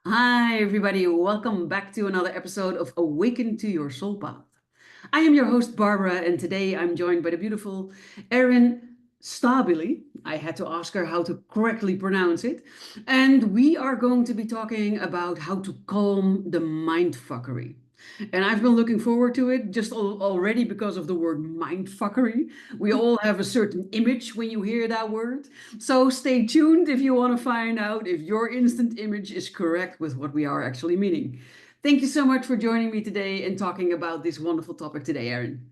Hi, everybody. Welcome back to another episode of Awaken to Your Soul Path. I am your host, Barbara, and today I'm joined by the beautiful Erin Stabile. I had to ask her how to correctly pronounce it. And we are going to be talking about how to calm the mindfuckery. And I've been looking forward to it just already because of the word mindfuckery. We all have a certain image when you hear that word. So stay tuned if you want to find out if your instant image is correct with what we are actually meaning. Thank you so much for joining me today and talking about this wonderful topic today, Erin.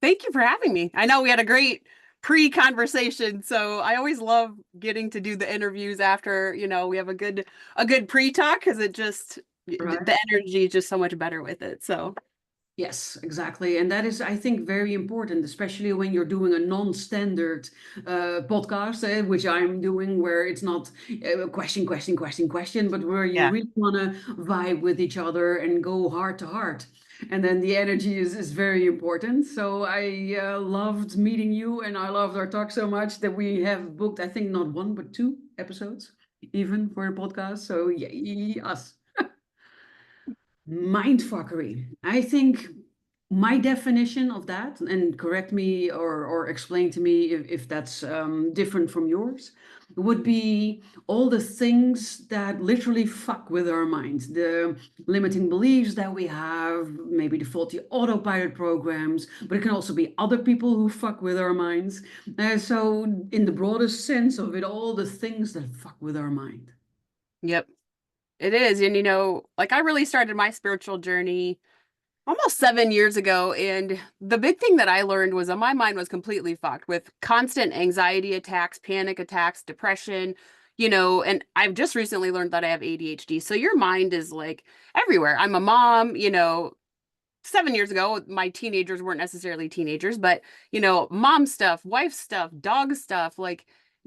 Thank you for having me. I know we had a great pre-conversation, so I always love getting to do the interviews after, we have a good pre-talk because Right. the energy is just so much better with it. So, Yes, exactly. And that is, I think, very important, especially when you're doing a non-standard podcast, which I'm doing, where it's not question, but where you yeah. really want to vibe with each other and go heart to heart. And then the energy is very important. So I loved meeting you, and I loved our talk so much that we have booked, I think, not one, but two episodes even for the podcast. So, yeah, us. Mindfuckery. I think my definition of that, and correct me or explain to me if that's different from yours, would be all the things that literally fuck with our minds, the limiting beliefs that we have, maybe the faulty autopilot programs, but it can also be other people who fuck with our minds. So, in the broadest sense of it, all the things that fuck with our mind. Yep, it is. And like I really started my spiritual journey almost 7 years ago, and the big thing that I learned was that my mind was completely fucked with constant anxiety attacks, panic attacks, depression, and I've just recently learned that I have ADHD. So your mind is like everywhere. I'm a mom, 7 years ago, my teenagers weren't necessarily teenagers, but mom stuff, wife stuff, dog stuff, like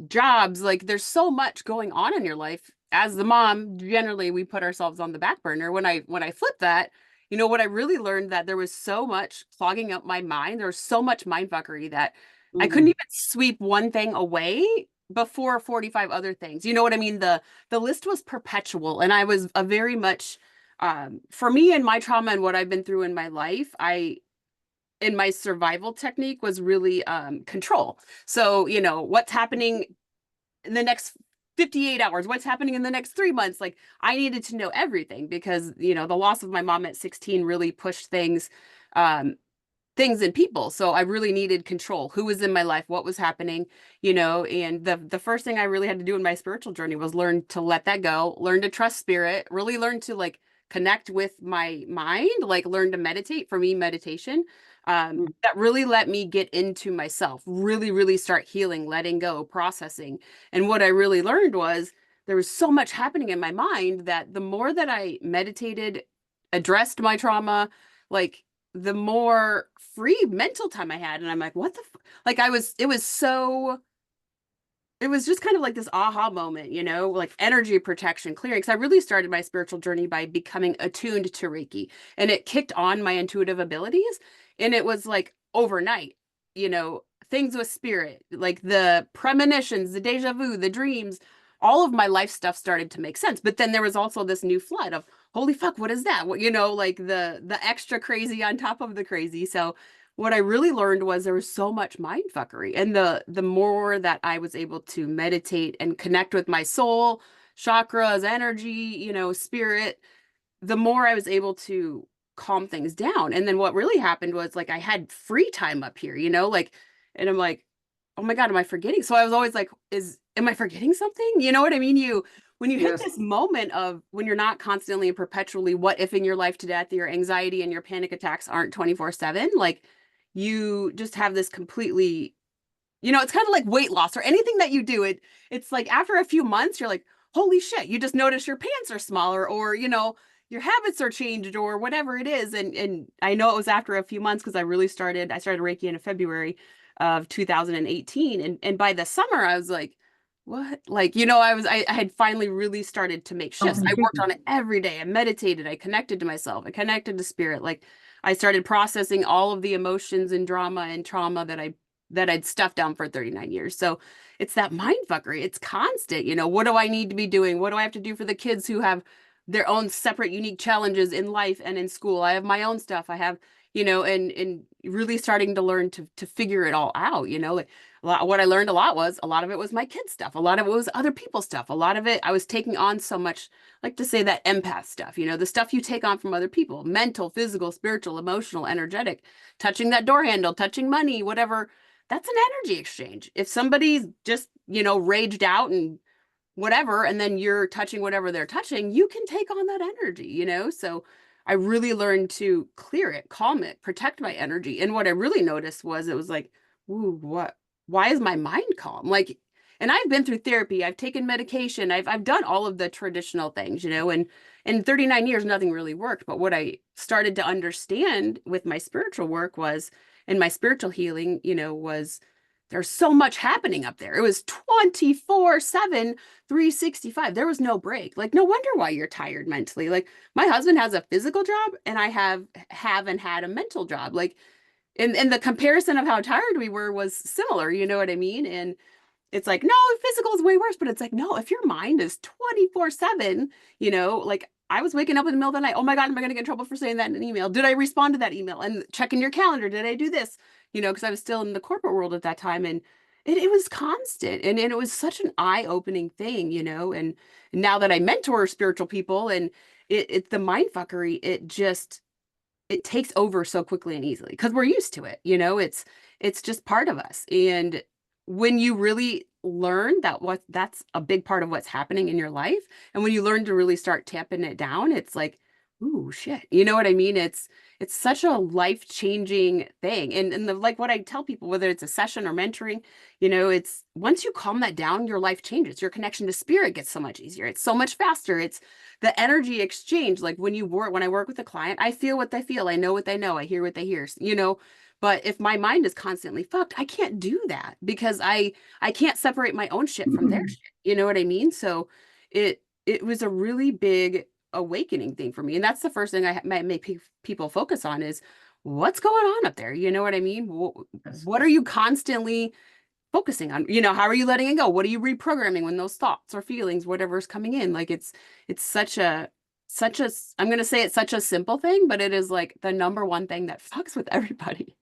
jobs, like there's so much going on in your life. As the mom, generally we put ourselves on the back burner. When I flipped that, what I really learned that there was so much clogging up my mind. There was so much mind fuckery that I couldn't Mm, even sweep one thing away before 45 other things. You know what I mean? The list was perpetual, and I was a very much for me and my trauma and what I've been through in my life, in my survival technique was really control. So, what's happening in the next 58 hours, what's happening in the next 3 months. Like I needed to know everything because, the loss of my mom at 16 really pushed um, things and people. So I really needed control. Who was in my life? What was happening? And the first thing I really had to do in my spiritual journey was learn to let that go, learn to trust spirit, really learn to like connect with my mind, like learn to meditate. For me, meditation, mm, that really let me get into myself, really, really start healing, letting go, processing. And what I really learned was there was so much happening in my mind that the more that I meditated, addressed my trauma, like the more free mental time I had. And I'm like, what the like it was just kind of like this aha moment, like energy protection, clearing. Because I really started my spiritual journey by becoming attuned to Reiki, and it kicked on my intuitive abilities. And it was like overnight, things with spirit, like the premonitions, the deja vu, the dreams, all of my life stuff started to make sense. But then there was also this new flood of, holy fuck, what is that? What, like the extra crazy on top of the crazy. So what I really learned was there was so much mind fuckery. And the more that I was able to meditate and connect with my soul, chakras, energy, spirit, the more I was able to calm things down. And then what really happened was like I had free time up here, like, and I'm like, oh my God, am I forgetting? So I was always like, am I forgetting something? You know what I mean? When you hit yes. this moment of when you're not constantly and perpetually what if in your life to death, your anxiety and your panic attacks aren't 24/7, like you just have this completely, it's kind of like weight loss or anything that you do. It's like after a few months, you're like, holy shit, you just notice your pants are smaller or, your habits are changed or whatever it is. And I know it was after a few months because I started Reiki in February of 2018. And by the summer, I was like, what? Like, I had finally really started to make shifts. I worked on it every day. I meditated. I connected to myself. I connected to spirit. Like I started processing all of the emotions and drama and trauma that I'd stuffed down for 39 years. So it's that mind fuckery. It's constant. What do I need to be doing? What do I have to do for the kids who have their own separate unique challenges in life and in school. I have my own stuff. I have, and really starting to learn to figure it all out, like what I learned a lot of it was my kids' stuff. A lot of it was other people's stuff. A lot of it I was taking on so much, like to say that empath stuff, the stuff you take on from other people, mental, physical, spiritual, emotional, energetic, touching that door handle, touching money, whatever. That's an energy exchange. If somebody's just, raged out and whatever, and then you're touching whatever they're touching, you can take on that energy, So I really learned to clear it, calm it, protect my energy. And what I really noticed was it was like, ooh, why is my mind calm? Like, and I've been through therapy, I've taken medication, I've done all of the traditional things, and in 39 years, nothing really worked. But what I started to understand with my spiritual work was, and my spiritual healing, was there's so much happening up there. It was 24/7, 365. There was no break. Like, no wonder why you're tired mentally. Like, my husband has a physical job and I have and had a mental job. Like, and the comparison of how tired we were was similar, you know what I mean? And it's like, no, physical is way worse, but it's like, no, if your mind is 24/7, like I was waking up in the middle of the night, oh my God, am I going to get in trouble for saying that in an email? Did I respond to that email? And checking your calendar, did I do this? Because I was still in the corporate world at that time, and it was constant, and it was such an eye-opening thing, and now that I mentor spiritual people, and it's the mind fuckery, it takes over so quickly and easily because we're used to it, it's just part of us. And when you really learn that's a big part of what's happening in your life, and when you learn to really start tamping it down, it's like, ooh, shit, you know what I mean? It's such a life-changing thing. And like what I tell people, whether it's a session or mentoring, it's once you calm that down, your life changes. Your connection to spirit gets so much easier. It's so much faster. It's the energy exchange. Like when I work with a client, I feel what they feel. I know what they know. I hear what they hear, But if my mind is constantly fucked, I can't do that because I can't separate my own shit from their shit. You know what I mean? So it was a really big awakening thing for me. And that's the first thing I might make people focus on is what's going on up there? You know what I mean? Yes. What are you constantly focusing on? How are you letting it go? What are you reprogramming when those thoughts or feelings, whatever's coming in? Like it's such a I'm going to say it's such a simple thing, but it is like the number one thing that fucks with everybody.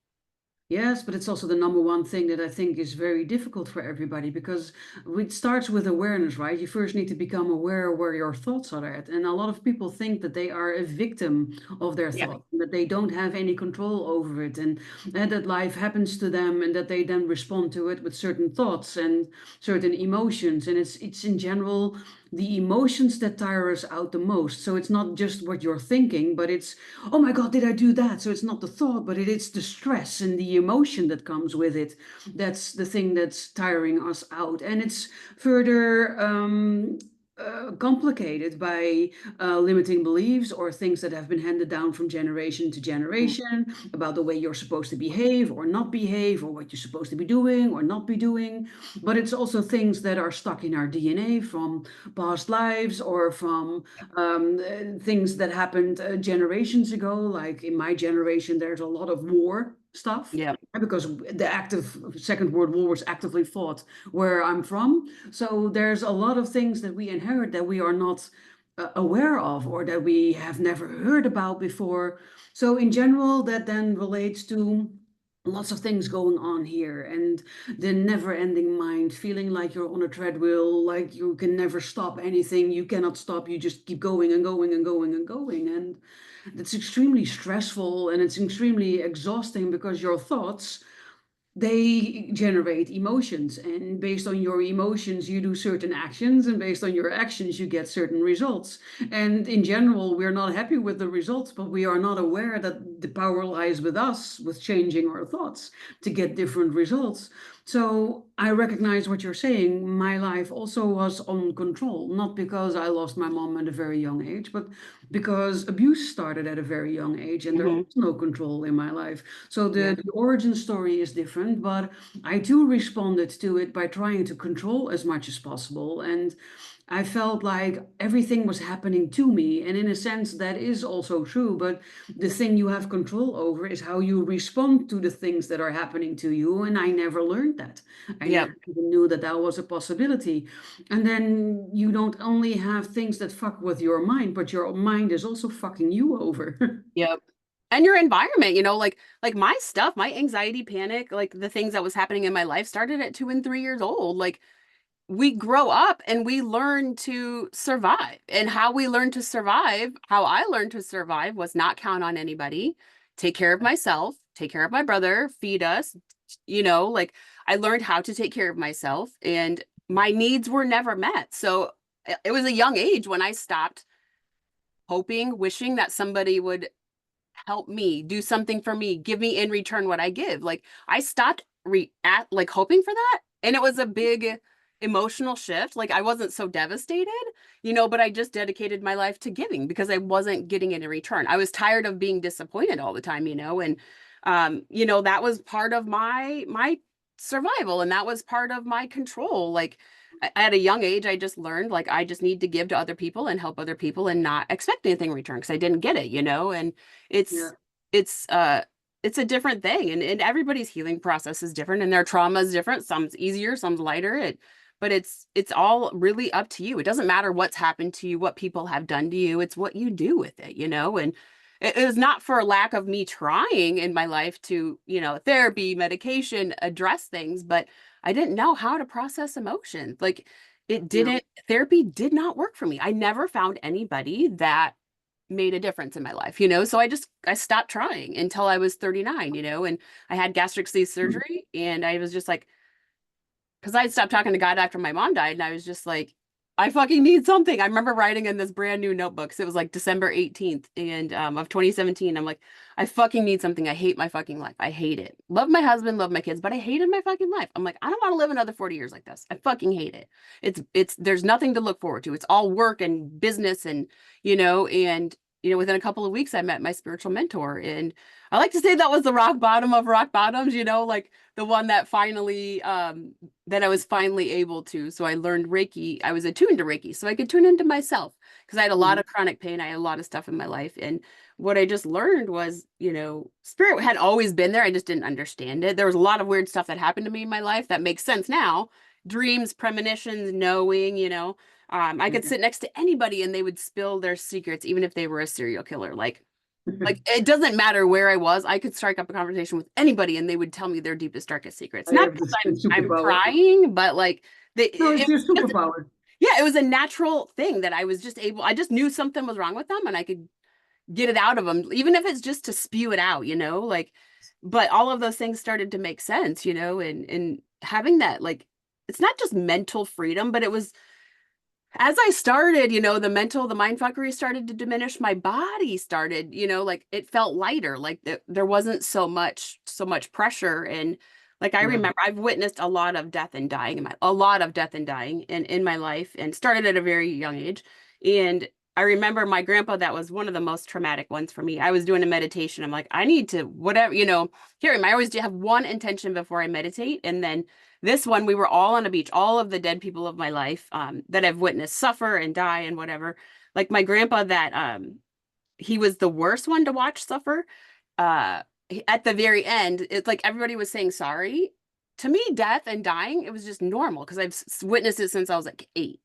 Yes, but it's also the number one thing that I think is very difficult for everybody because it starts with awareness, right? You first need to become aware where your thoughts are at. And a lot of people think that they are a victim of their Yeah. thoughts, that they don't have any control over it, and that life happens to them and that they then respond to it with certain thoughts and certain emotions. And it's in general the emotions that tire us out the most. So it's not just what you're thinking, but it's, oh my God, did I do that? So it's not the thought, but it's the stress and the emotion that comes with it. That's the thing that's tiring us out. And it's further complicated by limiting beliefs or things that have been handed down from generation to Mm. generation about the way you're supposed to behave or not behave, or what you're supposed to be doing or not be doing. But it's also things that are stuck in our DNA from past lives or from things that happened generations ago. Like in my generation, there's a lot of war stuff Yeah. because the active Second World War was actively fought where I'm from. So there's a lot of things that we inherit that we are not aware of or that we have never heard about before. So in general, that then relates to lots of things going on here, and the never-ending mind, feeling like you're on a treadmill, like you can never stop anything, you cannot stop, you just keep going and going and going and going. And it's extremely stressful and it's extremely exhausting because your thoughts, they generate emotions, and based on your emotions you do certain actions, and based on your actions you get certain results. And in general, we're not happy with the results, but we are not aware that the power lies with us, with changing our thoughts to get different results. So I recognize what you're saying. My life also was on control, not because I lost my mom at a very young age, but because abuse started at a very young age and there Hmm. was no control in my life. So Yeah. the origin story is different, but I too responded to it by trying to control as much as possible. And I felt like everything was happening to me. And in a sense, that is also true. But the thing you have control over is how you respond to the things that are happening to you. And I never learned that. I Yep. never even knew that that was a possibility. And then you don't only have things that fuck with your mind, but your mind is also fucking you over. Yep. And your environment, like my stuff, my anxiety, panic, like the things that was happening in my life started at 2 and 3 years old. Like we grow up and we learn to survive. And how we learn to survive, how I learned to survive was not count on anybody, take care of myself, take care of my brother, feed us, like I learned how to take care of myself and my needs were never met. So it was a young age when I stopped hoping, wishing that somebody would help me, do something for me, give me in return what I give. Like I stopped like hoping for that. And it was a big emotional shift. Like I wasn't so devastated, but I just dedicated my life to giving because I wasn't getting it in return. I was tired of being disappointed all the time, and that was part of my survival and that was part of my control. Like at a young age, I just learned like I just need to give to other people and help other people and not expect anything in return because I didn't get it, and Yeah. it's it's uh it's a different thing and everybody's healing process is different and their trauma is different. Some's easier, some's lighter. But it's all really up to you. It doesn't matter what's happened to you, what people have done to you. It's what you do with it, and it is not for lack of me trying in my life to, therapy, medication, address things, but I didn't know how to process emotions. Like Yeah. therapy did not work for me. I never found anybody that made a difference in my life, So I stopped trying until I was 39, and I had gastric sleeve surgery and I was just like, because I had stopped talking to God after my mom died, and I was just like, I fucking need something. I remember writing in this brand new notebook. So it was like December 18th and of 2017. I'm like, I fucking need something. I hate my fucking life. I hate it. Love my husband, love my kids, but I hated my fucking life. I'm like, I don't want to live another 40 years like this. I fucking hate it. It's there's nothing to look forward to. It's all work and business and within a couple of weeks I met my spiritual mentor. And I like to say that was the rock bottom of rock bottoms, like the one that finally that I was finally able to. So I learned Reiki. I was attuned to Reiki, so I could tune into myself because I had a lot Mhm. of chronic pain. I had a lot of stuff in my life. And what I just learned was, spirit had always been there. I just didn't understand it. There was a lot of weird stuff that happened to me in my life that makes sense now. Dreams, premonitions, knowing, I could sit next to anybody and they would spill their secrets, even if they were a serial killer. Like it doesn't matter where I was, I could strike up a conversation with anybody and they would tell me their deepest, darkest secrets. I Not have because this I'm superpower. prying, but like No, it's it your was just superpower. yeah, it was a natural thing that I just knew something was wrong with them and I could get it out of them, even if it's just to spew it out, like, but all of those things started to make sense, and having that, like, it's not just mental freedom, but it was as I started, the mindfuckery started to diminish. My body started, like it felt lighter, like there wasn't so much pressure. And like I Yeah. remember, I've witnessed a lot of death and dying in my life, and started at a very young age. And I remember my grandpa, that was one of the most traumatic ones for me. I was doing a meditation. I'm like, I need to whatever, hear him. I always have one intention before I meditate, and then this one, we were all on a beach, all of the dead people of my life that I've witnessed suffer and die and whatever. Like my grandpa, that he was the worst one to watch suffer. At the very end, it's like everybody was saying sorry. To me, death and dying, it was just normal because I've witnessed it since I was like 8.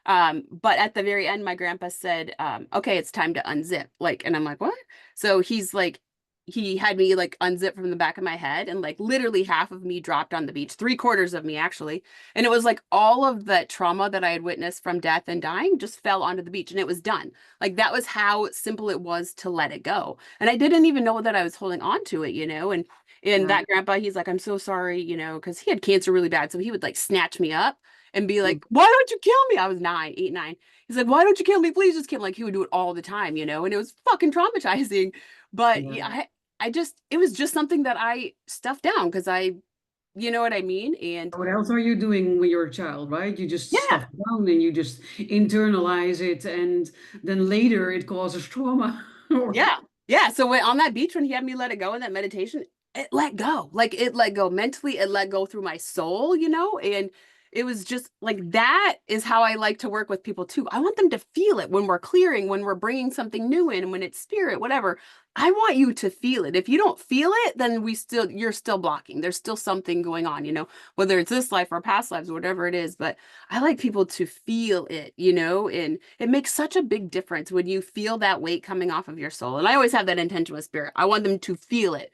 But at the very end, my grandpa said, okay, it's time to unzip. Like, and I'm like, what? So he's like, he had me like unzip from the back of my head and like literally half of me dropped on the beach, 3/4 of me actually. And it was like all of the trauma that I had witnessed from death and dying just fell onto the beach and it was done. Like that was how simple it was to let it go. And I didn't even know that I was holding on to it, and Yeah. that grandpa, he's like, I'm so sorry, because he had cancer really bad. So he would like snatch me up and be Mm. like, why don't you kill me? I was 9, 8, 9. He's like, why don't you kill me? Please just kill me. Like he would do it all the time, and it was fucking traumatizing. But Yeah. yeah, it was just something that I stuffed down because you know what I mean? And What else are you doing when you're a child, right? You just stuff yeah, it down and you just internalize it, and then later it causes trauma. Or yeah, yeah. So on that beach, when he had me let it go in that meditation, it let go. Like it let go mentally, it let go through my soul, and it was just like, that is how I like to work with people too. I want them to feel it when we're clearing, when we're bringing something new in, when it's spirit, whatever. I want you to feel it. If you don't feel it, then you're still blocking. There's still something going on, whether it's this life or past lives, whatever it is. But I like people to feel it, and it makes such a big difference when you feel that weight coming off of your soul. And I always have that intention with spirit. I want them to feel it,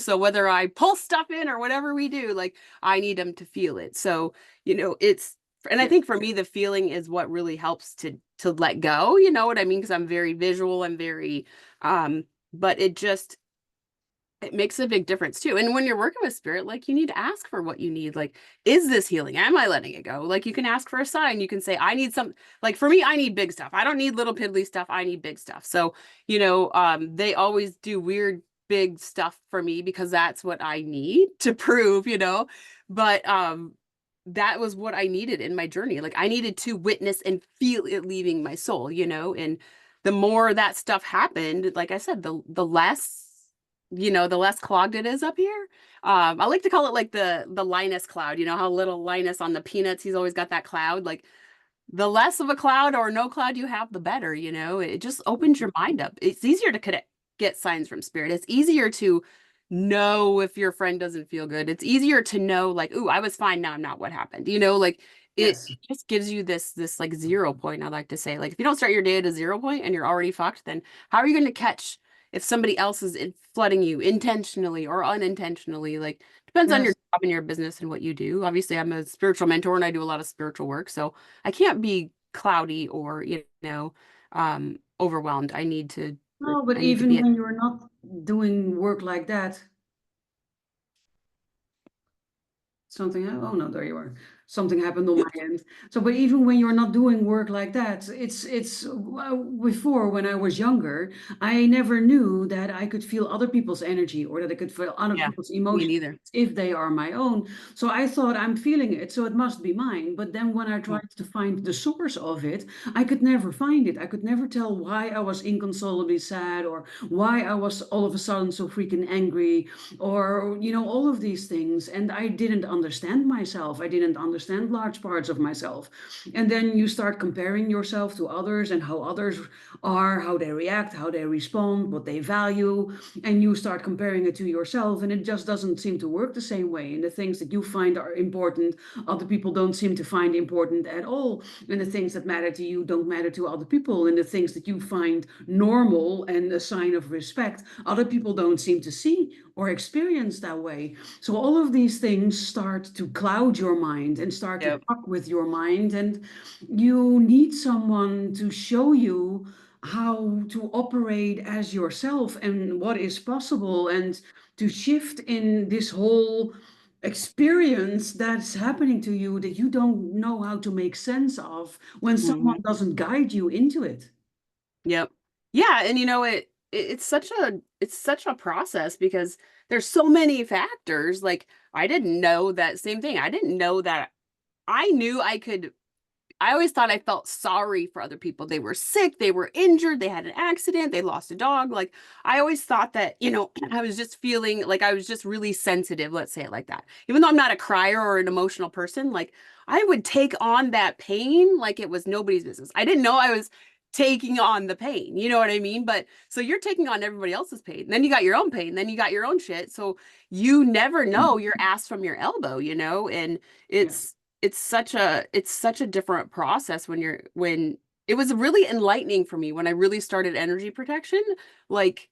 so whether I pull stuff in or whatever we do, like, I need them to feel it. So, and I Yeah. think for me, the feeling is what really helps to let go, you know what I mean? Because I'm very visual, I'm very, but it makes a big difference too. And when you're working with spirit, like, you need to ask for what you need. Like, is this healing? Am I letting it go? Like, you can ask for a sign. You can say, I need some, like, for me, I need big stuff. I don't need little piddly stuff. I need big stuff. So, they always do weird, big stuff for me because that's what I need to prove, but, that was what I needed in my journey. Like, I needed to witness and feel it leaving my soul, and the more that stuff happened, like I said, the less, the less clogged it is up here. I like to call it like the Linus cloud, how little Linus on the Peanuts, he's always got that cloud. Like, the less of a cloud or no cloud you have, the better, it just opens your mind up. It's easier to get signs from spirit. It's easier to know if your friend doesn't feel good. It's easier to know, like, ooh, I was fine, now I'm not, what happened? Like, Yes. it just gives you this like 0 point. I like to say, like, if you don't start your day at a 0 point and you're already fucked, then how are you going to catch if somebody else is flooding you intentionally or unintentionally? Like, depends on your Yes. job and your business and what you do. Obviously, I'm a spiritual mentor and I do a lot of spiritual work, so I can't be cloudy or, overwhelmed. No, but I need to even be at, when you're not doing work like that, oh no, there you are. Something happened on my end. So, but even when you're not doing work like that, before, when I was younger, I never knew that I could feel other people's energy or that I could feel other yeah, people's me emotions neither. if they are my own. So I thought, I'm feeling it, so it must be mine. But then when I Mm, tried to find the source of it, I could never find it. I could never tell why I was inconsolably sad or why I was all of a sudden so freaking angry, or all of these things. And I didn't understand myself. I didn't understand large parts of myself. And then you start comparing yourself to others and how others are, how they react, how they respond, what they value, and you start comparing it to yourself, and it just doesn't seem to work the same way. And the things that you find are important, other people don't seem to find important at all. And the things that matter to you don't matter to other people. And the things that you find normal and a sign of respect, other people don't seem to see or experience that way. So all of these things start to cloud your mind and start to yep. fuck with your mind. And you need someone to show you how to operate as yourself and what is possible, and to shift in this whole experience that's happening to you that you don't know how to make sense of when someone Mhm. doesn't guide you into it. Yep. Yeah, and it's such a process because there's so many factors. Like, I didn't know that same thing. I didn't know that I knew I could. I always thought I felt sorry for other people. They were sick, they were injured, they had an accident, they lost a dog. Like, I always thought that, I was just feeling like I was just really sensitive, let's say it like that. Even though I'm not a crier or an emotional person, like, I would take on that pain like it was nobody's business. I didn't know I was taking on the pain. You know what I mean? But so you're taking on everybody else's pain. Then you got your own pain, then you got your own shit. So you never know your ass from your elbow, and Yeah. it's such a different process when it was really enlightening for me when I really started energy protection, like,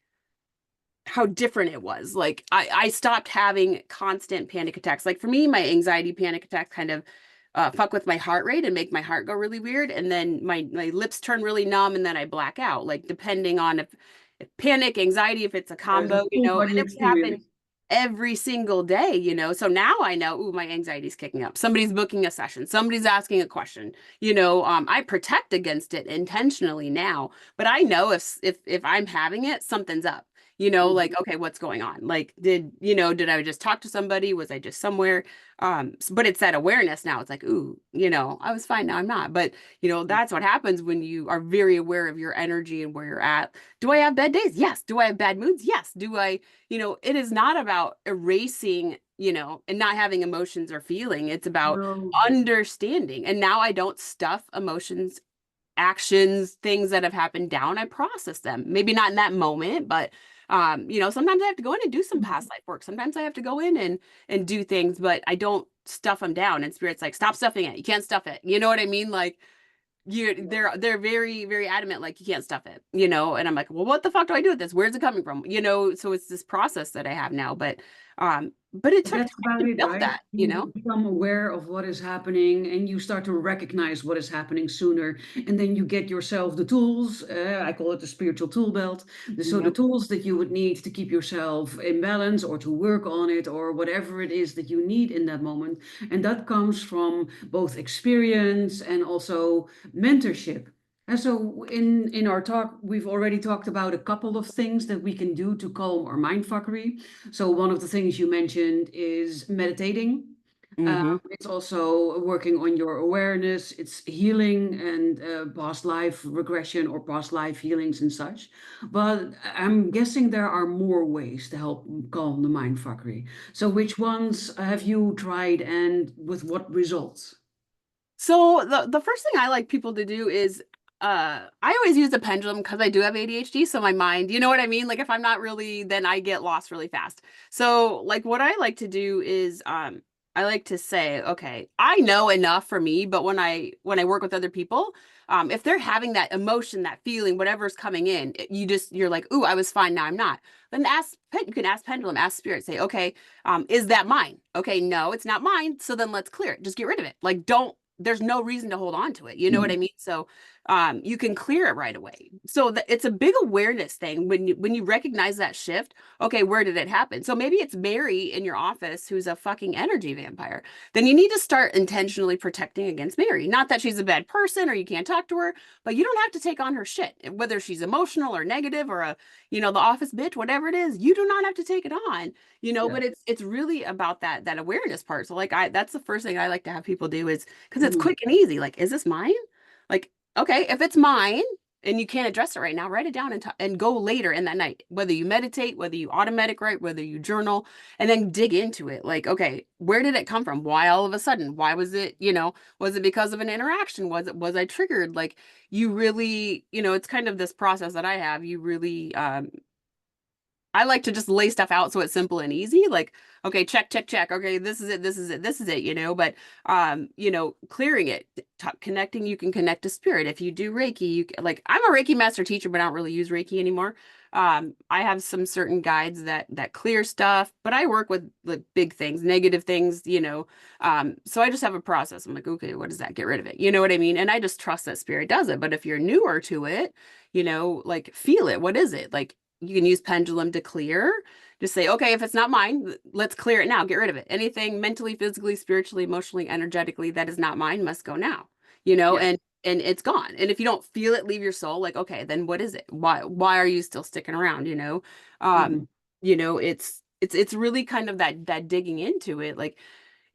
how different it was. Like, I stopped having constant panic attacks. Like, for me, my anxiety panic attacks kind of fuck with my heart rate and make my heart go really weird, and then my lips turn really numb, and then I black out, like, depending on if panic, anxiety, if it's a There's a combo, full and body it would happen experience. every single day, so now I know, ooh, my anxiety's kicking up, somebody's booking a session, somebody's asking a question, I protect against it intentionally now, but I know if I'm having it, something's up. Like, okay, what's going on? Like, did I just talk to somebody? Was I just somewhere? But it's that awareness now. It's like, ooh, I was fine, now I'm not. But, that's what happens when you are very aware of your energy and where you're at. Do I have bad days? Yes. Do I have bad moods? Yes. Do I, it is not about erasing and not having emotions or feeling. It's about No. understanding. And now I don't stuff emotions, actions, things that have happened down. I process them. Maybe not in that moment, but sometimes I have to go in and do some past life work. Sometimes I have to go in and do things, but I don't stuff them down. And spirit's like, stop stuffing it. You can't stuff it. You know what I mean? Like they're very, very adamant, like you can't stuff it, and I'm like, well, what the fuck do I do with this? Where's it coming from? So it's this process that I have now, but it took That's time about to it, build right? that, You become aware of what is happening and you start to recognize what is happening sooner. And then you get yourself the tools. I call it the spiritual tool belt. So the Yep. tools that you would need to keep yourself in balance or to work on it or whatever it is that you need in that moment. And that comes from both experience and also mentorship. And so in our talk, we've already talked about a couple of things that we can do to calm our mindfuckery. So one of the things you mentioned is meditating. Hmm. It's also working on your awareness. It's healing and past life regression or past life healings and such. But I'm guessing there are more ways to help calm the mindfuckery. So which ones have you tried and with what results? So the first thing I like people to do is I always use the pendulum because I do have ADHD, so my mind, you know what I mean? Like if I'm not really, then I get lost really fast. So like what I like to do is I like to say, okay, I know enough for me, but when I work with other people, if they're having that emotion, that feeling, whatever's coming in, you're like, ooh, I was fine, now I'm not. Then you can ask pendulum, ask spirit, say, okay, is that mine? Okay, no, it's not mine. So then let's clear it. Just get rid of it. Like don't there's no reason to hold on to it. You know what I mean? So you can clear it right away. So it's a big awareness thing when you recognize that shift. Okay, where did it happen? So maybe it's Mary in your office who's a fucking energy vampire. Then you need to start intentionally protecting against Mary. Not that she's a bad person or you can't talk to her, but you don't have to take on her shit. Whether she's emotional or negative or the office bitch, whatever it is, you do not have to take it on. Yeah. But it's really about that awareness part. So like that's the first thing I like to have people do is because it's Mhm. quick and easy. Like, is this mine? Like, okay, if it's mine and you can't address it right now, write it down and go later in that night. Whether you meditate, whether you automatic write, whether you journal, and then dig into it. Like, okay, where did it come from? Why all of a sudden? Why was it, was it because of an interaction? Was I triggered? Like you really, it's kind of this process that I have. You really I like to just lay stuff out so it's simple and easy. Like, okay, check, check, check. Okay, this is it, this is it, this is it, but clearing it, connecting, you can connect to spirit. If you do Reiki, like I'm a Reiki master teacher, but I don't really use Reiki anymore. I have some certain guides that clear stuff, but I work with like big things, negative things, so I just have a process. I'm like, okay, what is that? Get rid of it. You know what I mean? And I just trust that spirit does it. But if you're newer to it, like feel it. What is it? Like you can use pendulum to clear. Just say, okay, if it's not mine, let's clear it now. Get rid of it. Anything mentally, physically, spiritually, emotionally, energetically that is not mine must go now. Yeah. And it's gone. And if you don't feel it leave your soul, like, okay, then what is it? Why are you still sticking around? Um, Mhm. it's really kind of that digging into it. Like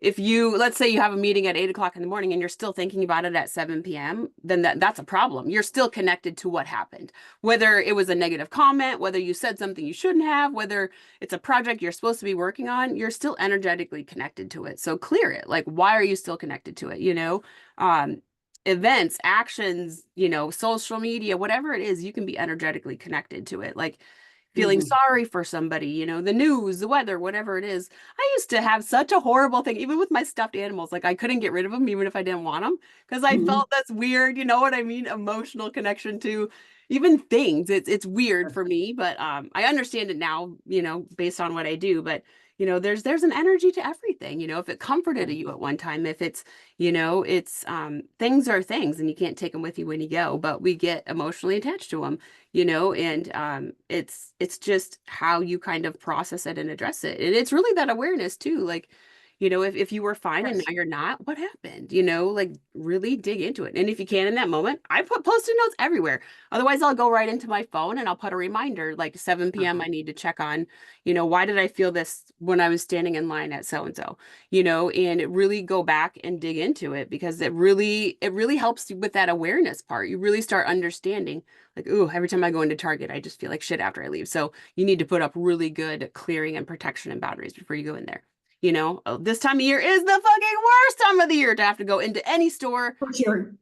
if you let's say you have a meeting at 8 o'clock in the morning and you're still thinking about it at 7 p.m., then that's a problem. You're still connected to what happened, whether it was a negative comment, whether you said something you shouldn't have, whether it's a project you're supposed to be working on, you're still energetically connected to it. So clear it. Like why are you still connected to it? um events, actions, social media, whatever it is, you can be energetically connected to it. Like feeling Mhm. sorry for somebody, the news, the weather, whatever it is. I used to have such a horrible thing, even with my stuffed animals. Like I couldn't get rid of them, even if I didn't want them, because I Mhm. felt this weird, you know what I mean, emotional connection to even things. It's weird for me, but I understand it now, based on what I do. But there's an energy to everything. If it comforted Yeah. you at one time, if it's things are things, and you can't take them with you when you go, but we get emotionally attached to them, and it's just how you kind of process it and address it. And it's really that awareness too. Like, if you were fine and Yes. now you're not, what happened? Like really dig into it. And if you can in that moment, I put post-it notes everywhere. Otherwise, I'll go right into my phone and I'll put a reminder like 7 p.m. I Uh-huh. need to check on, why did I feel this when I was standing in line at so and so, and really go back and dig into it because it really helps you with that awareness part. You really start understanding like, ooh, every time I go into Target, I just feel like shit after I leave. So you need to put up really good clearing and protection and boundaries before you go in there. You know, this time of year is the fucking worst time of the year to have to go into any store. For sure.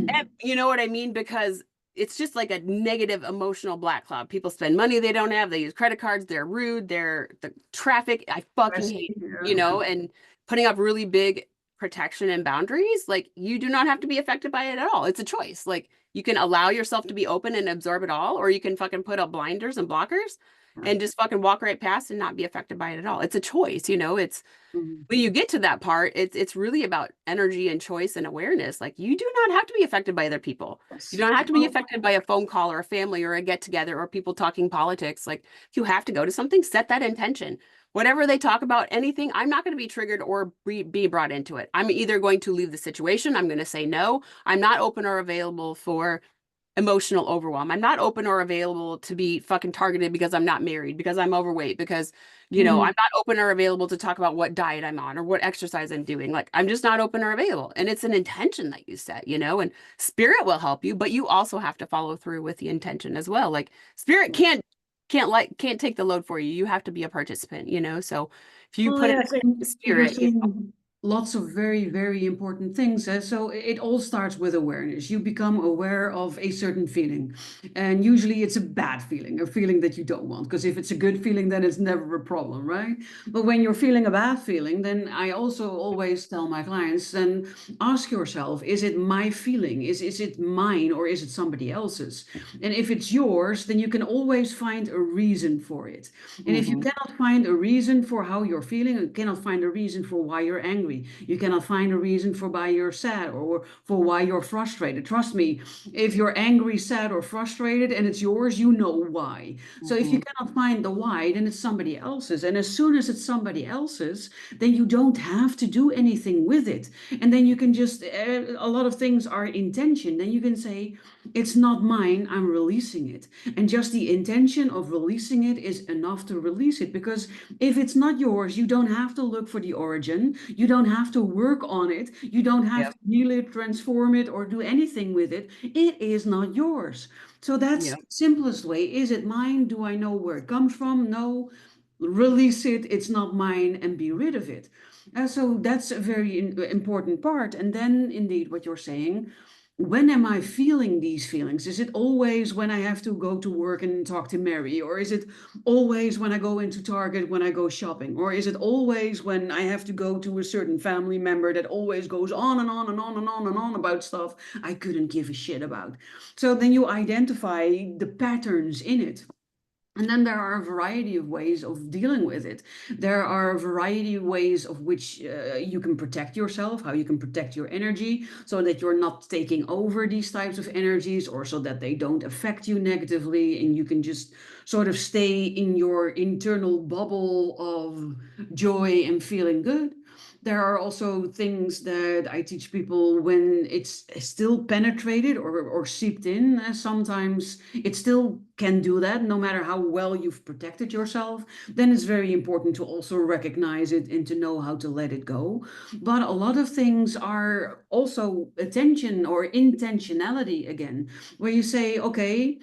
And you know what I mean? Because it's just like a negative emotional black cloud. People spend money they don't have. They use credit cards. They're rude. They're the traffic. I fucking hate, you Yeah. know, and putting up really big protection and boundaries. Like you do not have to be affected by it at all. It's a choice. Like you can allow yourself to be open and absorb it all, or you can fucking put up blinders and blockers and just fucking walk right past and not be affected by it at all. It's a choice, you know, it's Mhm. when you get to that part, it's really about energy and choice and awareness. Like you do not have to be affected by other people. You Yes. don't have to be Well, affected by a phone call or a family or a get together or people talking politics. Like if you have to go to something, set that intention. Whatever they talk about, anything, I'm not going to be triggered or be brought into it. I'm either going to leave the situation. I'm going to say no. I'm not open or available for emotional overwhelm. I'm not open or available to be fucking targeted because I'm not married, because I'm overweight, because, you know, mhm. I'm not open or available to talk about what diet I'm on or what exercise I'm doing. Like, I'm just not open or available. And it's an intention that you set, you know, and spirit will help you, but you also have to follow through with the intention as well. Like, spirit can't take the load for you. You have to be a participant, you know. So if you Well, put it yes, in and you're spirit, you know, saying lots of very, very important things. So it all starts with awareness. You become aware of a certain feeling. And usually it's a bad feeling, a feeling that you don't want. Because if it's a good feeling, then it's never a problem, right? But when you're feeling a bad feeling, then I also always tell my clients, then ask yourself, is it my feeling? Is it mine or is it somebody else's? And if it's yours, then you can always find a reason for it. And if you hmm cannot find a reason for how you're feeling, you cannot find a reason for why you're angry, you cannot find a reason for why you're sad or for why you're frustrated. Trust me, if you're angry, sad, or frustrated and it's yours, you know why. So if you hmm cannot find the why, then it's somebody else's. And as soon as it's somebody else's, then you don't have to do anything with it. And then you can just, a lot of things are intention. Then you can say, it's not mine, I'm releasing it. And just the intention of releasing it is enough to release it. Because if it's not yours, you don't have to look for the origin. You don't have to work on it. You don't have Yep. to heal it, transform it, or do anything with it. It is not yours. So that's the Yep. simplest way. Is it mine? Do I know where it comes from? No. Release it. It's not mine, and be rid of it. So that's a very important part. And then, indeed, what you're saying, when am I feeling these feelings? Is it always when I have to go to work and talk to Mary? Or is it always when I go into Target when I go shopping? Or is it always when I have to go to a certain family member that always goes on and on and on and on and on about stuff I couldn't give a shit about? So then you identify the patterns in it. And then there are a variety of ways of dealing with it. There are a variety of ways of which you can protect yourself, how you can protect your energy so that you're not taking over these types of energies or so that they don't affect you negatively and you can just sort of stay in your internal bubble of joy and feeling good. There are also things that I teach people when it's still penetrated or seeped in. Sometimes it still can do that, no matter how well you've protected yourself. Then it's very important to also recognize it and to know how to let it go. But a lot of things are also attention or intentionality again, where you say, okay,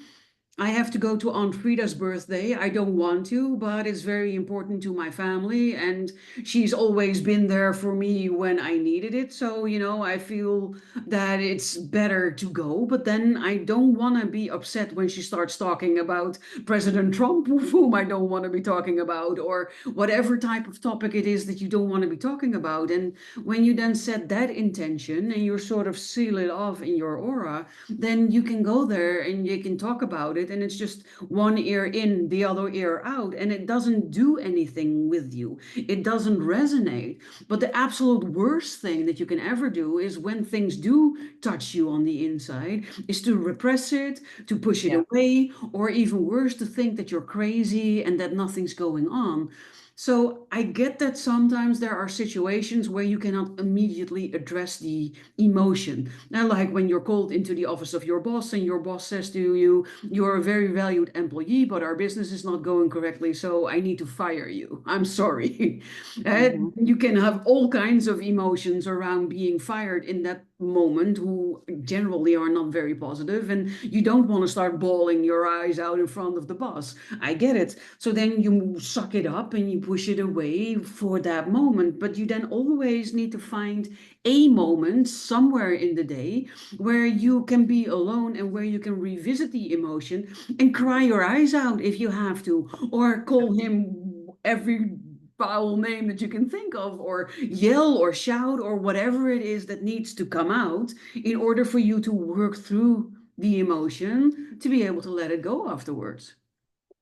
I have to go to Aunt Frida's birthday. I don't want to, but it's very important to my family, and she's always been there for me when I needed it. So, I feel that it's better to go. But then I don't want to be upset when she starts talking about President Trump, whom I don't want to be talking about, or whatever type of topic it is that you don't want to be talking about. And when you then set that intention and you sort of seal it off in your aura, then you can go there and you can talk about it. And it's just one ear in, the other ear out. And it doesn't do anything with you, it doesn't resonate. But the absolute worst thing that you can ever do is when things do touch you on the inside, is to repress it, to push it Yeah. away, or even worse, to think that you're crazy and that nothing's going on. So I get that sometimes there are situations where you cannot immediately address the emotion. Now, like when you're called into the office of your boss and your boss says to you, you're a very valued employee, but our business is not going correctly, so I need to fire you. I'm sorry. hmm You can have all kinds of emotions around being fired in that moment who generally are not very positive, and you don't want to start bawling your eyes out in front of the boss. I get it. So then you suck it up and you push it away for that moment, but you then always need to find a moment somewhere in the day where you can be alone and where you can revisit the emotion and cry your eyes out if you have to, or call him every foul name that you can think of, or yell or shout or whatever it is that needs to come out in order for you to work through the emotion to be able to let it go afterwards.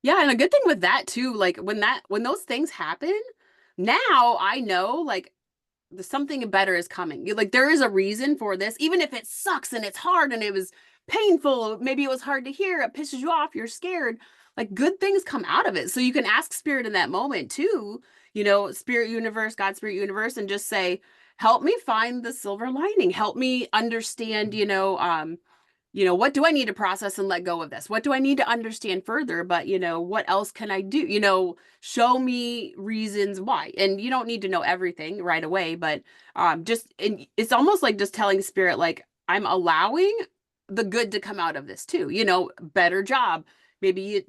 Yeah, and a good thing with that too, like when those things happen, now I know like something better is coming. Like there is a reason for this, even if it sucks and it's hard and it was painful, maybe it was hard to hear, it pisses you off, you're scared. Like good things come out of it. So you can ask spirit in that moment too, spirit universe, God spirit universe, and just say, help me find the silver lining. Help me understand, what do I need to process and let go of this? What do I need to understand further? But, what else can I do? Show me reasons why. And you don't need to know everything right away, but it's almost like just telling spirit, like, I'm allowing the good to come out of this too, better job. Maybe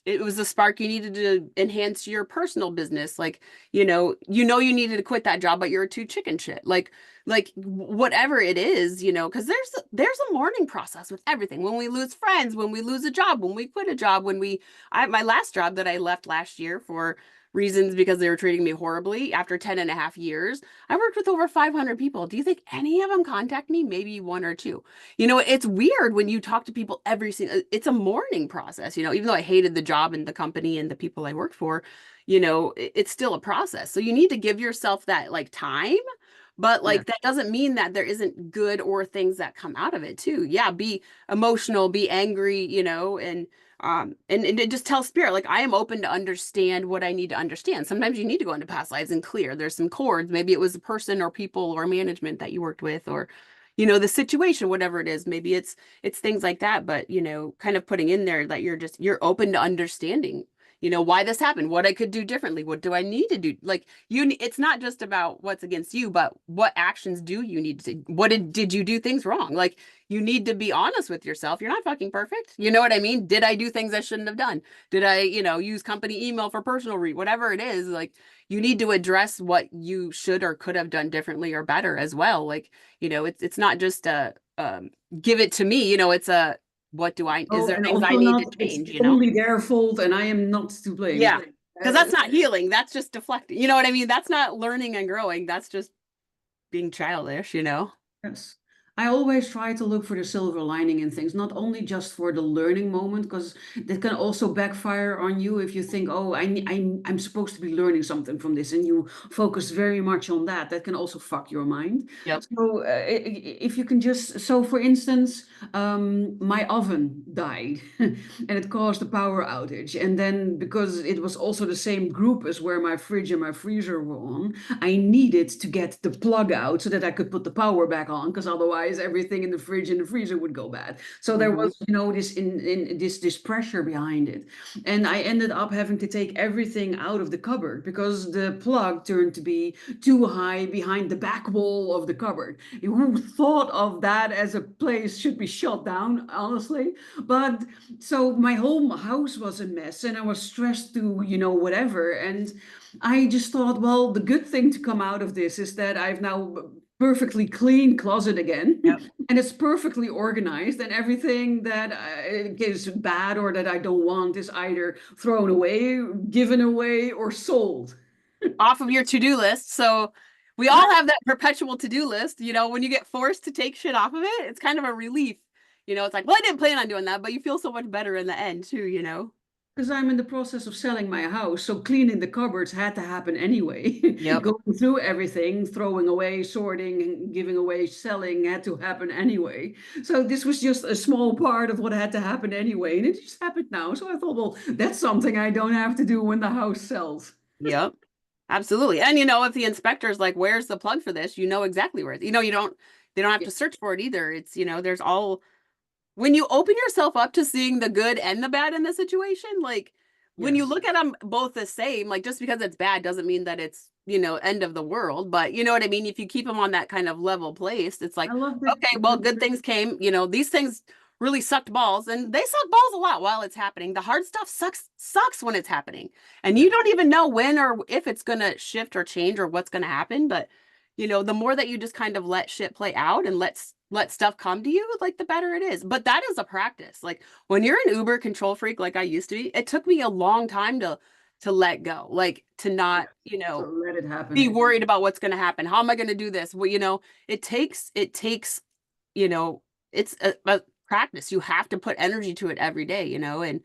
it was a spark you needed to enhance your personal business. Like, you needed to quit that job, but you're too chicken shit. Like whatever it is, because there's a mourning process with everything. When we lose friends, when we lose a job, when we quit a job, my last job that I left last year for reasons because they were treating me horribly after 10 and a half years, I worked with over 500 people. Do you think any of them contact me? Maybe one or two. It's weird when you talk to people it's a mourning process, even though I hated the job and the company and the people I worked for, it's still a process. So you need to give yourself that like time. But Yeah. like that doesn't mean that there isn't good or things that come out of it too. Yeah, be emotional, be angry, and it just tell spirit, like, I am open to understand what I need to understand. Sometimes you need to go into past lives and clear. There's some cords. Maybe it was a person or people or management that you worked with, or, the situation, whatever it is. Maybe it's things like that. But, kind of putting in there that you're open to understanding, why this happened, what I could do differently, what do I need to do? Like it's not just about what's against you, but what actions do you need to, did you do things wrong? Like you need to be honest with yourself. You're not fucking perfect. You know what I mean? Did I do things I shouldn't have done? Did I, use company email for personal whatever it is, like you need to address what you should or could have done differently or better as well. Like, it's not just give it to me, it's is Oh, there and things I also need to not, it's change, only their fault and I am not to blame. Yeah. Because that's not healing. That's just deflecting. You know what I mean? That's not learning and growing. That's just being childish. Yes. I always try to look for the silver lining in things, not only just for the learning moment, because that can also backfire on you if you think, oh, I'm supposed to be learning something from this, and you focus very much on that. That can also fuck your mind. Yep. So if you can just, so for instance, my oven died and it caused a power outage. And then because it was also the same group as where my fridge and my freezer were on, I needed to get the plug out so that I could put the power back on, because otherwise everything in the fridge and the freezer would go bad. So there Hmm. was, this in this pressure behind it. And I ended up having to take everything out of the cupboard because the plug turned to be too high behind the back wall of the cupboard. Who thought of that as a place should be shut down, honestly? But so my whole house was a mess and I was stressed to, whatever. And I just thought, well, the good thing to come out of this is that I've now perfectly clean closet again Yep. and it's perfectly organized, and everything that is bad or that I don't want is either thrown away, given away, or sold. Off of your to-do list. So we all have that perpetual to-do list. When you get forced to take shit off of it, it's kind of a relief. It's like, well, I didn't plan on doing that, but you feel so much better in the end too. Because I'm in the process of selling my house, so cleaning the cupboards had to happen anyway. Yep. Going through everything, throwing away, sorting, giving away, selling had to happen anyway. So this was just a small part of what had to happen anyway, and it just happened now. So I thought, well, that's something I don't have to do when the house sells. Yep. Absolutely. And if the inspector's like, where's the plug for this? You know exactly where they don't have Yeah. to search for it either. It's, there's all when you open yourself up to seeing the good and the bad in the situation, like when you Yes. look at them both the same, like just because it's bad doesn't mean that it's, end of the world. But you know what I mean? If you keep them on that kind of level place, it's I like, love that. okay, well, good things came, these things really sucked balls and they suck balls a lot while it's happening. The hard stuff sucks when it's happening. And you Yes. don't even know when or if it's gonna shift or change or what's gonna happen. But the more that you just kind of let shit play out and let stuff come to you, like the better it is. But that is a practice. Like when you're an uber control freak like I used to be, it took me a long time to let go, like to Yes. not, So let it be happen. worried about what's going to happen. How am I going to do this? Well, it takes, you know, it's a practice. You have to put energy to it every day, and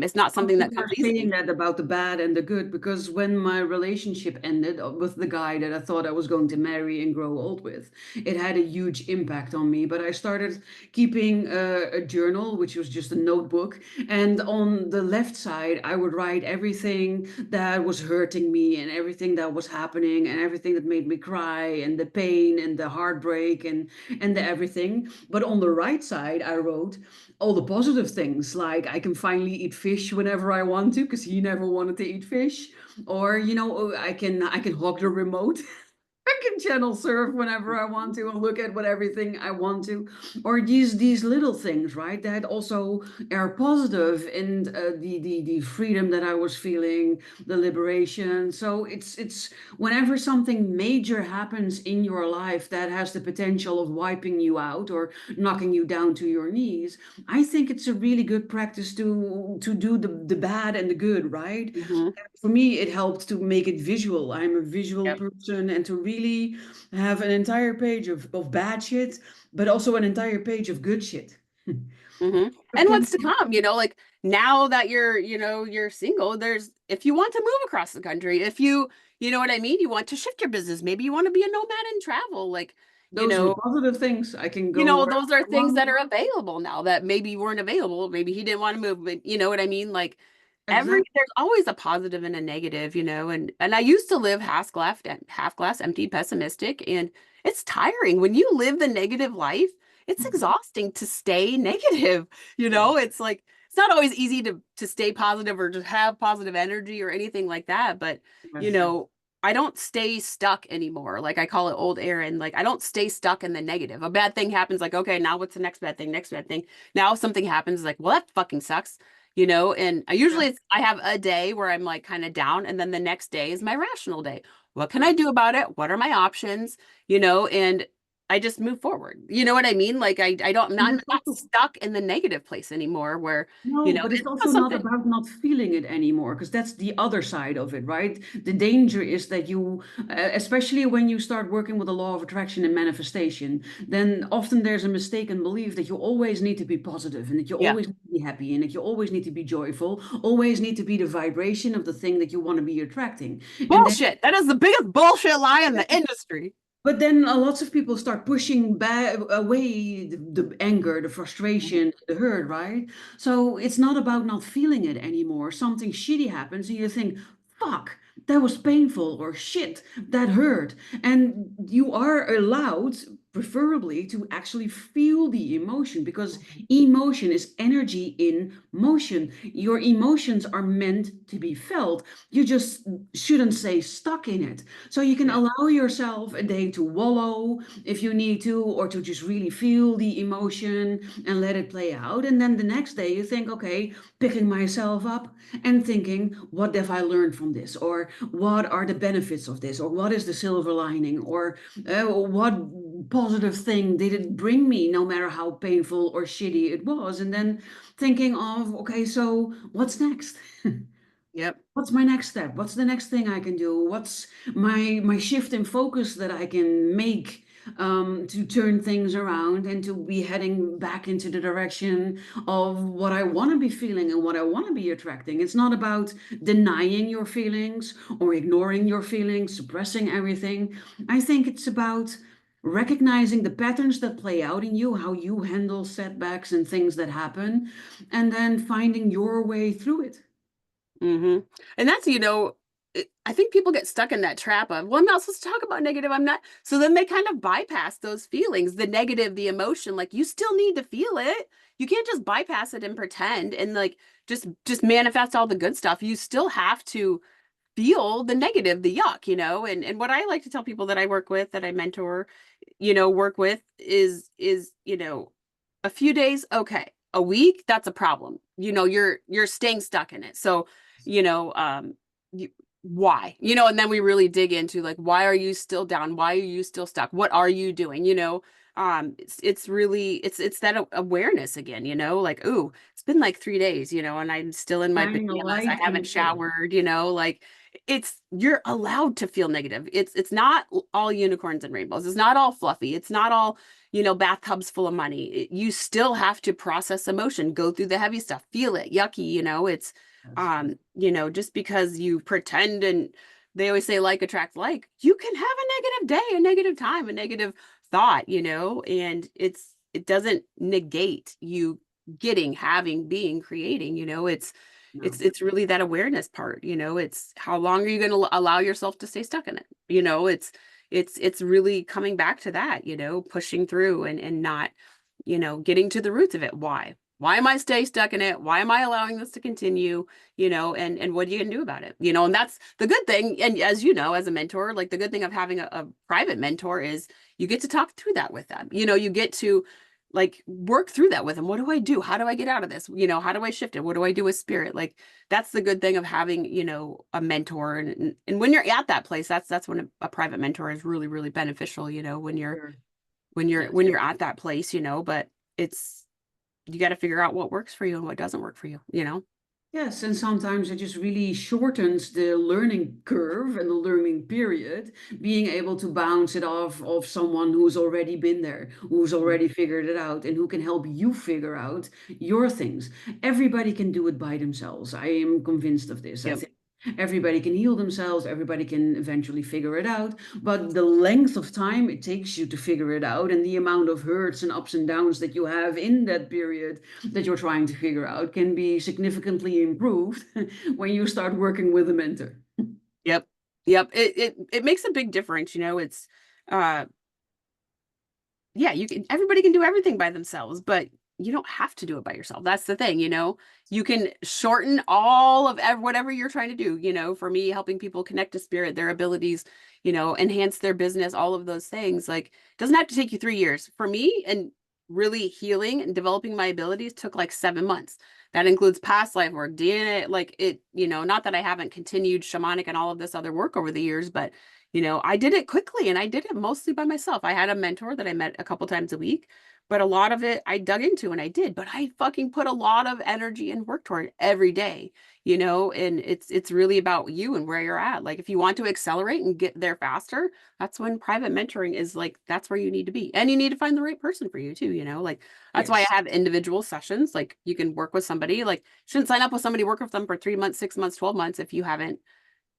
it's not Some something that people comes are saying easily. that about the bad and the good because when my relationship ended with the guy that I thought I was going to marry and grow old with, it had a huge impact on me. But I started keeping a journal, which was just a notebook. And on the left side, I would write everything that was hurting me and everything that was happening and everything that made me cry and the pain and the heartbreak and the everything. But on the right side, I wrote all the positive things like I can finally eat fish whenever I want to because he never wanted to eat fish, or I can hog the remote. I can channel surf whenever I want to and look at what everything I want to, or these little things, right? That also are positive in the freedom that I was feeling, the liberation. So it's whenever something major happens in your life that has the potential of wiping you out or knocking you down to your knees, I think it's a really good practice to do the bad and the good, right? Hmm. For me, it helped to make it visual. I'm a visual Yep. person, and to really have an entire page of bad shit, but also an entire page of good shit. Hmm. And what's to come, like now that you're single, if you want to move across the country, if you know what I mean, you want to shift your business, maybe you want to be a nomad and travel, like, you Those are know, positive things. I can go wherever those are I things want. that are available now that maybe weren't available. Maybe he didn't want to move, but you know what I mean? Like Exactly. there's always a positive and a negative, and I used to live half glass empty, pessimistic, and it's tiring. When you live the negative life, it's exhausting to stay negative. Yes. It's like it's not always easy to stay positive or to have positive energy or anything like that, but you Yes. know, I don't stay stuck anymore. Like I call it old Erin. Like I don't stay stuck in the negative. A bad thing happens, like, okay, now what's the next bad thing? Next bad thing. Now something happens, like, well, that fucking sucks. And I Yeah. usually I have a day where I'm like kind of down, and then the next day is my rational day. What can I do about it? What are my options? And I just move forward. You know what I mean? Like I don't And I'm it's not also stuck in the negative place anymore where, no, but it's it's also not something. about not feeling it anymore, because that's the other side of it, right? The danger is that especially when you start working with the law of attraction and manifestation, then often there's a mistaken belief that you always need to be positive and that you Yeah. always need to be happy and that you always need to be joyful, always need to be the vibration of the thing that you want to be attracting. And then Bullshit. That is the biggest bullshit lie in the industry. but then lots of people start pushing back away the anger, the Mhm. frustration, the hurt, right? So it's not about not feeling it anymore. Something shitty happens and you think, fuck, that was painful, or shit, that hurt. And you are allowed, preferably, to actually feel the emotion, because emotion is energy in motion. Your emotions are meant to be felt. You just shouldn't stay stuck in it. So you can Yeah. allow yourself a day to wallow if you need to, or to just really feel the emotion and let it play out. And then the next day you think, okay, picking myself up and thinking, what have I learned from this? Or what are the benefits of this? Or what is the silver lining? Or what positive thing did it bring me, no matter how painful or shitty it was? And then thinking of, okay, so what's next? Yep. What's my next step? What's the next thing I can do? What's my shift in focus that I can make to turn things around and to be heading back into the direction of what I want to be feeling and what I want to be attracting? It's not about denying your feelings or ignoring your feelings, suppressing everything. I think it's about recognizing the patterns that play out in you, how you handle setbacks and things that happen, and then finding your way through it. Hmm. And that's, I think people get stuck in that trap of, well, I'm not supposed to talk about negative. I'm not. So then they kind of bypass those feelings, the negative, the emotion. Like you still need to feel it. You can't just bypass it and pretend and like just manifest all the good stuff. You still have to feel the negative, the yuck, and what I like to tell people that I work with, that I mentor, work with is, a few days, okay. A week, that's a problem. You're staying stuck in it. So, you know, you, why? And then we really dig into like, why are you still down? Why are you still stuck? What are you doing? It's really it's that awareness again, like, ooh, it's been like 3 days, and I'm still in my Shining a pajamas. I light in haven't the chaos. showered, like you're allowed to feel negative. It's not all unicorns and rainbows. It's not all fluffy. It's not all, bathtubs full of money. You still have to process emotion, go through the heavy stuff, feel it, yucky, it's Yes. just because you pretend, and they always say like attracts like, you can have a negative day, a negative time, a negative thought, and it doesn't negate you getting, having, being, creating, No. it's really that awareness part, it's how long are you going to allow yourself to stay stuck in it, it's really coming back to that, pushing through and not, getting to the roots of it. Why am I stay stuck in it? Why am I allowing this to continue? And what are you gonna do about it? And that's the good thing. And as you know, as a mentor, like the good thing of having a private mentor is you get to talk through that with them. You get to like work through that with them. What do I do? How do I get out of this? How do I shift it? What do I do with spirit? Like that's the good thing of having, a mentor. And when you're at that place, that's when a private mentor is really, really beneficial, when you're Sure. when you're Yes. when you're at that place, but it's you got to figure out what works for you and what doesn't work for you. Yes, and sometimes it just really shortens the learning curve and the learning period, being able to bounce it off someone who's already been there, who's already figured it out, and who can help you figure out your things. Everybody can do it by themselves. I am convinced of this. I Yep. think everybody can heal themselves, everybody can eventually figure it out, but the length of time it takes you to figure it out and the amount of hurts and ups and downs that you have in that period that you're trying to figure out can be significantly improved when you start working with a mentor. Yep. Yep. It makes a big difference, it's uh yeah, everybody can do everything by themselves, but you don't have to do it by yourself. That's the thing, you can shorten all of whatever you're trying to do, for me, helping people connect to spirit, their abilities, enhance their business, all of those things. Like, it doesn't have to take you 3 years. For me, and really healing and developing my abilities took like 7 months. That includes past life work, DNA, like it, not that I haven't continued shamanic and all of this other work over the years, but I did it quickly and I did it mostly by myself. I had a mentor that I met a couple times a week, but a lot of it I dug into and I did, but I fucking put a lot of energy and work toward it every day, and it's really about you and where you're at. Like if you want to accelerate and get there faster, that's when private mentoring is like, that's where you need to be. And you need to find the right person for you too, like that's why Yes. I have individual sessions. Like you can work with somebody, like shouldn't sign up with somebody, work with them for 3 months, 6 months, 12 months if you haven't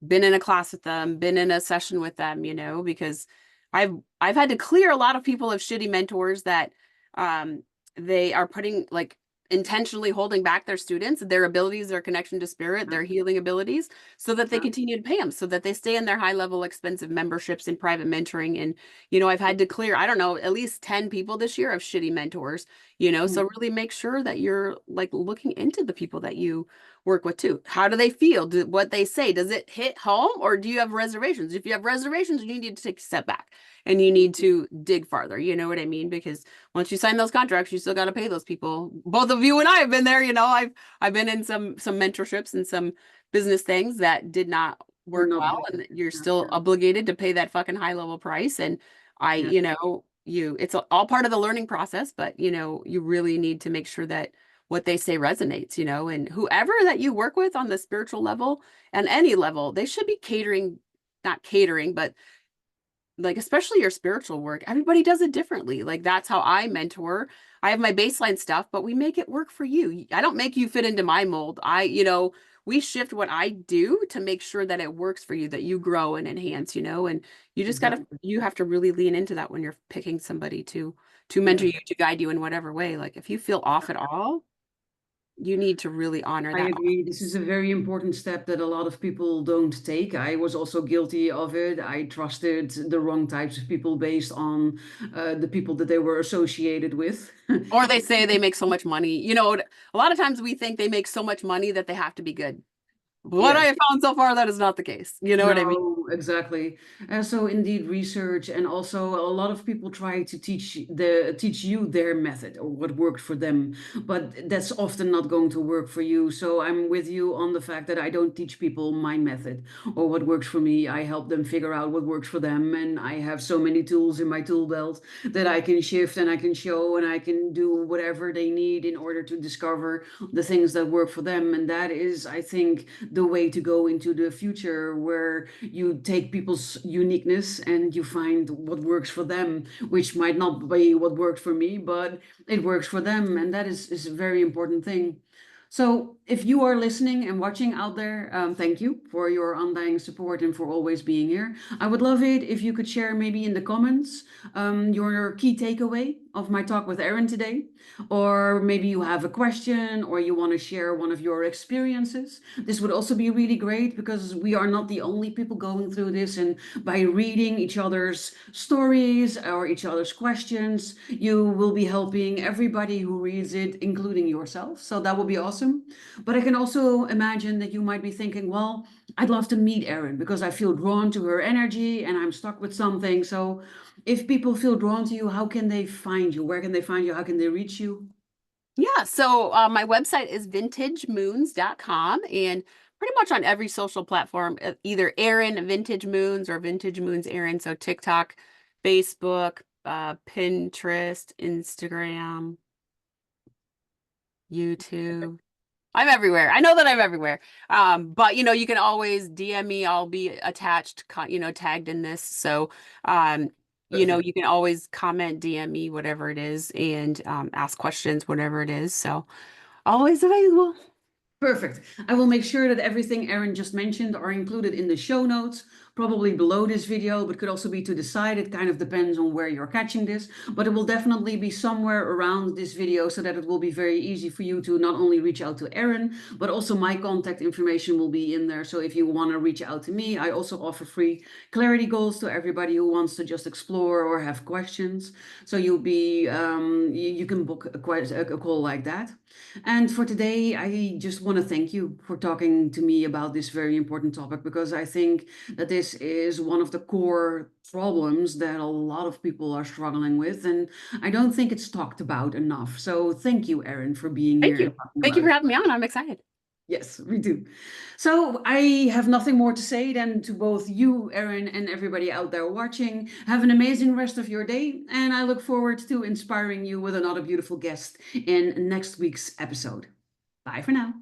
been in a class with them, been in a session with them, because I've had to clear a lot of people of shitty mentors that um they are putting like intentionally holding back their students, their abilities, their connection to spirit, Yeah. their healing abilities, so that they Yeah. continue to pay them, so that they stay in their high level expensive memberships and private mentoring. And I've had to clear, I don't know, at least 10 people this year of shitty mentors, so really make sure that you're like looking into the people that you work with too. How do they feel? What they say, does it hit home, or do you have reservations? If you have reservations, you need to take a step back and you need to dig farther. You know what I mean? Because once you sign those contracts, you still got to pay those people. Both of you and I have been there. I've been in some mentorships and some business things that did not We're work not well, good. and you're Yeah. still obligated to pay that fucking high level price. And I, Yeah. it's all part of the learning process, but you really need to make sure that what they say resonates, and whoever that you work with on the spiritual level and any level, they should be catering, not catering, but like especially your spiritual work. Everybody does it differently. Like that's how I mentor. I have my baseline stuff, but we make it work for you. I don't make you fit into my mold. We shift what I do to make sure that it works for you, that you grow and enhance, and Exactly. you have to really lean into that when you're picking somebody to mentor Yes. you, to guide you in whatever way. Like if you feel off at all, You need to really honor I that. agree. This is a very important step that a lot of people don't take. I was also guilty of it. I trusted the wrong types of people based on the people that they were associated with. Or they say they make so much money. You know, a lot of times we think they make so much money that they have to be good. What I Yes. have found so far, that is not the case. You know what I mean? No, exactly. So indeed, research and also a lot of people try to teach you their method or what worked for them, but that's often not going to work for you. So I'm with you on the fact that I don't teach people my method or what works for me. I help them figure out what works for them, and I have so many tools in my tool belt that I can shift and I can show and I can do whatever they need in order to discover the things that work for them. And that is, I think, the way to go into the future, where you take people's uniqueness and you find what works for them, which might not be what worked for me, but it works for them. And that is a very important thing. So, if you are listening and watching out there, thank you for your undying support and for always being here. I would love it if you could share maybe in the comments your key takeaway of my talk with Erin today. Or maybe you have a question or you want to share one of your experiences. This would also be really great because we are not the only people going through this. And by reading each other's stories or each other's questions, you will be helping everybody who reads it, including yourself. So that would be awesome. But I can also imagine that you might be thinking, well, I'd love to meet Erin because I feel drawn to her energy and I'm stuck with something. So if people feel drawn to you, how can they find you? Where can they find you? How can they reach you? Yeah, so my website is vintagemoons.com and pretty much on every social platform, either Erin Vintage Moons or Vintage Moons Erin. So TikTok, Facebook, Pinterest, Instagram, YouTube. I'm everywhere. I know that I'm everywhere. But you know, you can always DM me. I'll be attached, tagged in this. So, um, Perfect. you can always comment, DM me, whatever it is, and ask questions, whatever it is. So, always available. Perfect. I will make sure that everything Erin just mentioned are included in the show notes, probably below this video, but could also be to the side. It kind of depends on where you're catching this, but it will definitely be somewhere around this video so that it will be very easy for you to not only reach out to Erin, but also my contact information will be in there. So if you want to reach out to me, I also offer free clarity goals to everybody who wants to just explore or have questions. So you can book a call like that. And for today, I just want to thank you for talking to me about this very important topic because I think that this is one of the core problems that a lot of people are struggling with. And I don't think it's talked about enough. So thank you, Erin, for being Thank here and you. talking Thank you about for it. having me on. I'm excited. Yes, we do. So I have nothing more to say than to both you, Erin, and everybody out there watching. Have an amazing rest of your day, and I look forward to inspiring you with another beautiful guest in next week's episode. Bye for now.